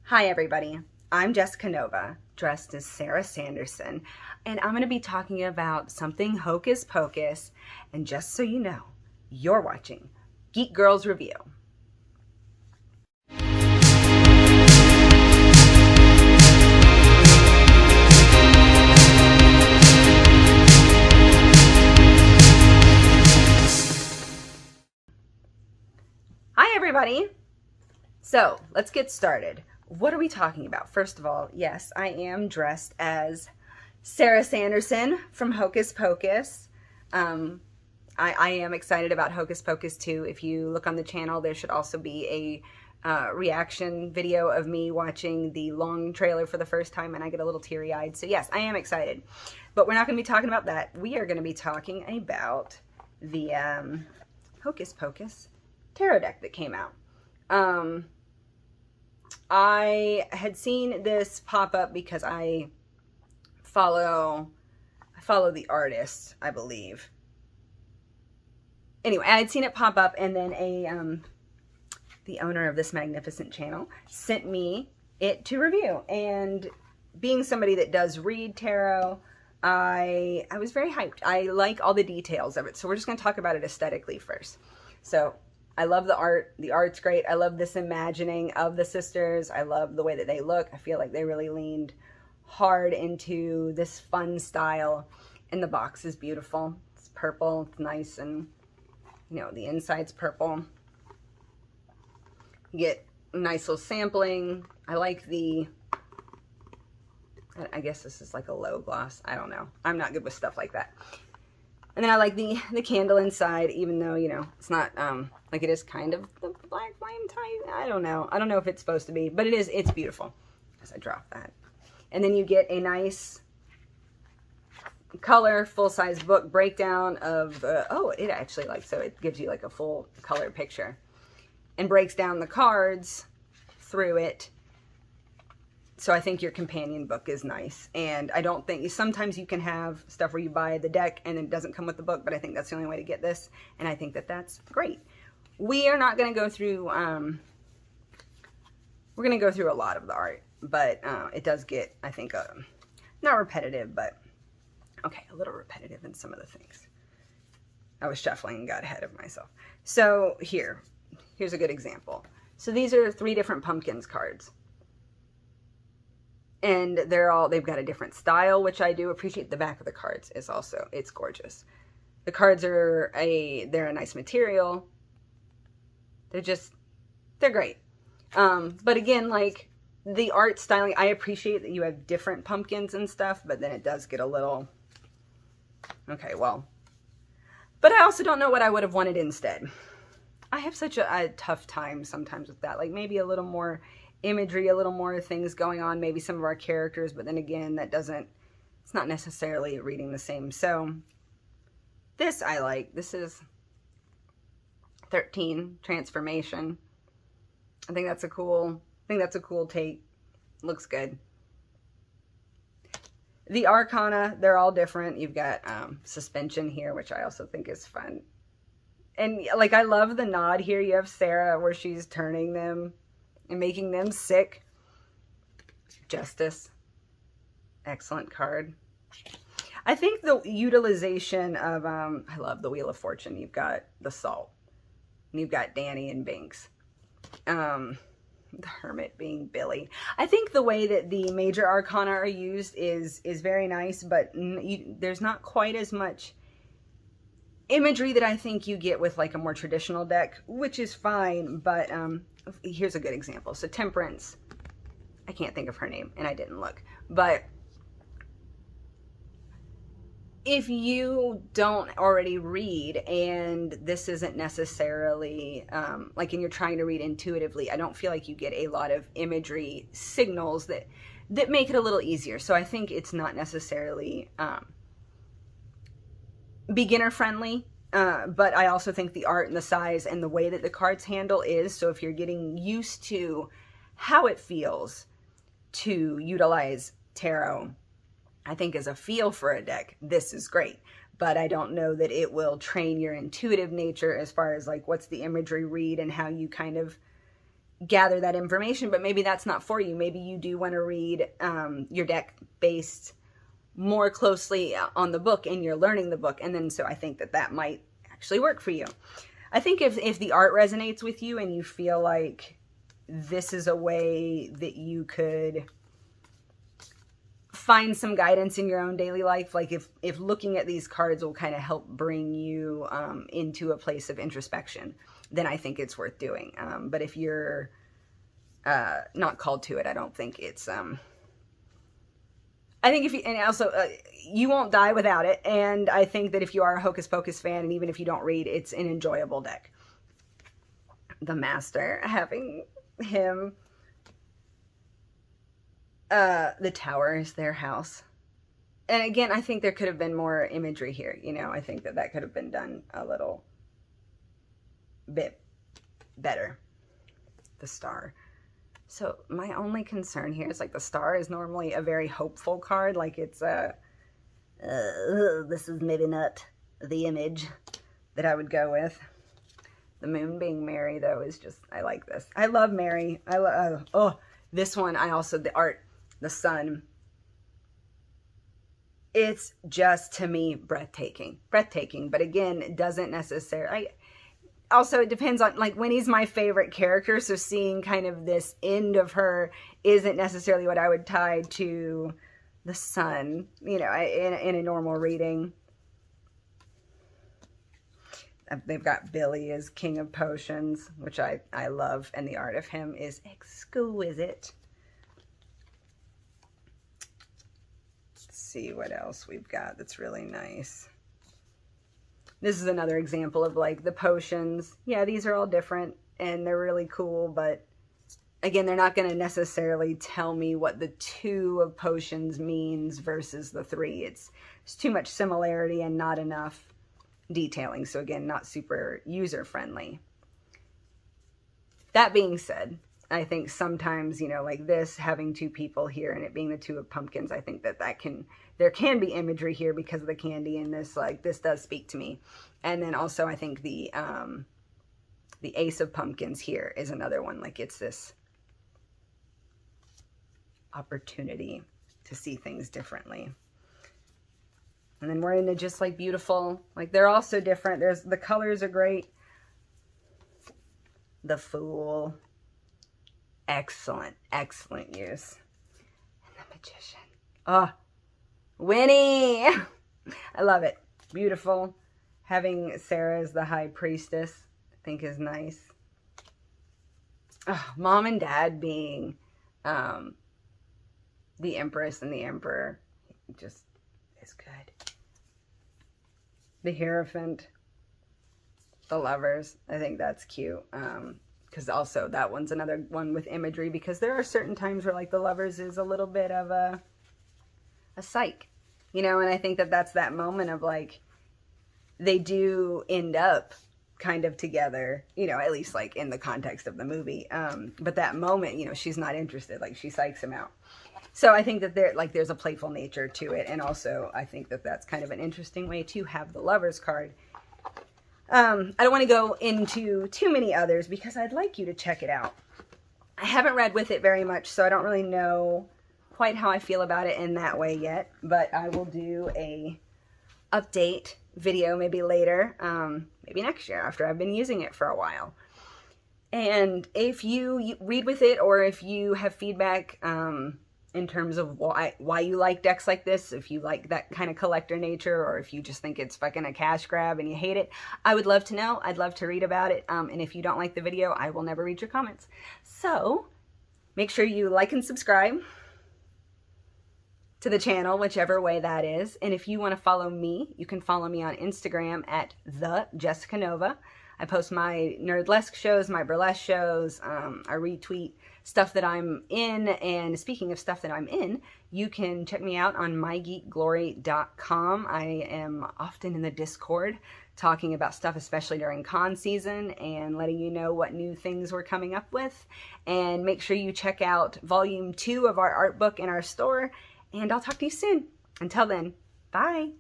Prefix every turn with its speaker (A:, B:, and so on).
A: Hi everybody, I'm Jessica Nova, dressed as Sarah Sanderson, and I'm going to be talking about something Hocus Pocus, and just so you know, you're watching Geek Girls Review. Hi everybody! So, let's get started. What are we talking about? First of all, yes, I am dressed as Sarah Sanderson from Hocus Pocus. I am excited about Hocus Pocus 2. If you look on the channel, there should also be a reaction video of me watching the long trailer for the first time, and I get a little teary-eyed. So yes, I am excited. But we're not going to be talking about that. We are going to be talking about the Hocus Pocus tarot deck that came out. I had seen this pop up because I follow the artist, I believe. Anyway, I had seen it pop up, and then the owner of this magnificent channel sent me it to review. And being somebody that does read tarot, I was very hyped. I like all the details of it. So we're just going to talk about it aesthetically first. So I love the art. The art's great. I love this imagining of the sisters. I love the way that they look. I feel like they really leaned hard into this fun style. And the box is beautiful. It's purple. It's nice, and you know, the inside's purple. You get a nice little sampling. I like the, I guess this is like a low gloss. I don't know. I'm not good with stuff like that. And then I like the candle inside, even though, you know, it's not, like it is kind of the black flame type. I don't know. I don't know if it's supposed to be, but it's beautiful. As I drop that. And then you get a nice color, full-size book breakdown of the, oh, it actually like, so it gives you like a full color picture. And breaks down the cards through it. So I think your companion book is nice. And I don't think, sometimes you can have stuff where you buy the deck and it doesn't come with the book, but I think that's the only way to get this. And I think that that's great. We are not going to go through, we're going to go through a lot of the art, but it does get, I think, not repetitive, but okay, a little repetitive in some of the things. I was shuffling and got ahead of myself. So here's a good example. So these are 3 different pumpkins cards. And they've got a different style, which I do appreciate. The back of the cards is also, it's gorgeous. The cards are they're a nice material. They're great. But again, like the art styling, I appreciate that you have different pumpkins and stuff, but then it does get a little, okay, well, but I also don't know what I would have wanted instead. I have such a tough time sometimes with that. Like maybe a little more imagery, a little more things going on, maybe some of our characters, but then again, it's not necessarily reading the same. So this I like. This is 13 transformation. I think that's a cool take. Looks good. The arcana, they're all different. You've got suspension here, which I also think is fun. And like I love the nod here. You have Sarah where she's turning them and making them sick. Justice. Excellent card. I think the utilization of, I love the Wheel of Fortune. You've got the Salt. And you've got Danny and Binks. The Hermit being Billy. I think the way that the major arcana are used is very nice, but there's not quite as much imagery that I think you get with like a more traditional deck, which is fine, but here's a good example. So Temperance, I can't think of her name, and I didn't look, but if you don't already read, and this isn't necessarily, like, and you're trying to read intuitively, I don't feel like you get a lot of imagery signals that make it a little easier. So I think it's not necessarily beginner friendly, but I also think the art and the size and the way that the cards handle is, so if you're getting used to how it feels to utilize tarot, I think as a feel for a deck, this is great. But I don't know that it will train your intuitive nature as far as like what's the imagery read and how you kind of gather that information, but maybe that's not for you. Maybe you do want to read your deck based more closely on the book, and you're learning the book. And then, so I think that that might actually work for you. I think if the art resonates with you and you feel like this is a way that you could find some guidance in your own daily life, like if looking at these cards will kind of help bring you into a place of introspection, then I think it's worth doing. But if you're not called to it, I don't think it's... I think if you, and also you won't die without it. And I think that if you are a Hocus Pocus fan, and even if you don't read, it's an enjoyable deck. The Master, having him, the tower is their house. And again, I think there could have been more imagery here. You know, I think that that could have been done a little bit better. The Star. So my only concern here is, like, the Star is normally a very hopeful card. Like, it's this is maybe not the image that I would go with. The Moon being Mary, though, is just, I like this. I love Mary. I love, oh, this one, I also, the art, the sun. It's just, to me, breathtaking. Breathtaking. But again, it doesn't necessarily... Also, it depends on, like, Winnie's my favorite character, so seeing kind of this end of her isn't necessarily what I would tie to the sun, you know, in a normal reading. They've got Billy as King of Potions, which I love, and the art of him is exquisite. Let's see what else we've got that's really nice. This is another example of, like, the potions. Yeah, these are all different and they're really cool, but again, they're not going to necessarily tell me what the 2 of potions means versus the 3. It's too much similarity and not enough detailing. So again, not super user-friendly. That being said, I think sometimes, you know, like this, having 2 people here and it being the 2 of pumpkins, I think that there can be imagery here because of the candy in this. Like, this does speak to me. And then also, I think the Ace of Pumpkins here is another one. Like, it's this opportunity to see things differently. And then we're into just, like, beautiful, like, they're all so different. The colors are great. The Fool. Excellent, excellent use. And the Magician. Oh, Winnie! I love it. Beautiful. Having Sarah as the High Priestess, I think, is nice. Oh, Mom and Dad being the Empress and the Emperor just is good. The Hierophant. The Lovers. I think that's cute. Because also that one's another one with imagery, because there are certain times where, like, the Lovers is a little bit of a psych, you know, and I think that that's that moment of, like, they do end up kind of together, you know, at least, like, in the context of the movie, but that moment, you know, she's not interested, like, she psychs him out. So I think that there's a playful nature to it, and also I think that that's kind of an interesting way to have the Lovers card. I don't want to go into too many others because I'd like you to check it out. I haven't read with it very much, so I don't really know quite how I feel about it in that way yet, but I will do a update video maybe later, maybe next year after I've been using it for a while. And if you read with it, or if you have feedback in terms of why you like decks like this, if you like that kind of collector nature, or if you just think it's fucking a cash grab and you hate it, I would love to know. I'd love to read about it. And if you don't like the video, I will never read your comments. So make sure you like and subscribe to the channel, whichever way that is. And if you want to follow me, you can follow me on Instagram at @thejessicannova. I post my Nerdlesque shows, my burlesque shows. I retweet stuff that I'm in. And speaking of stuff that I'm in, you can check me out on mygeekglory.com. I am often in the Discord talking about stuff, especially during con season, and letting you know what new things we're coming up with. And make sure you check out Volume 2 of our art book in our store. And I'll talk to you soon. Until then, bye.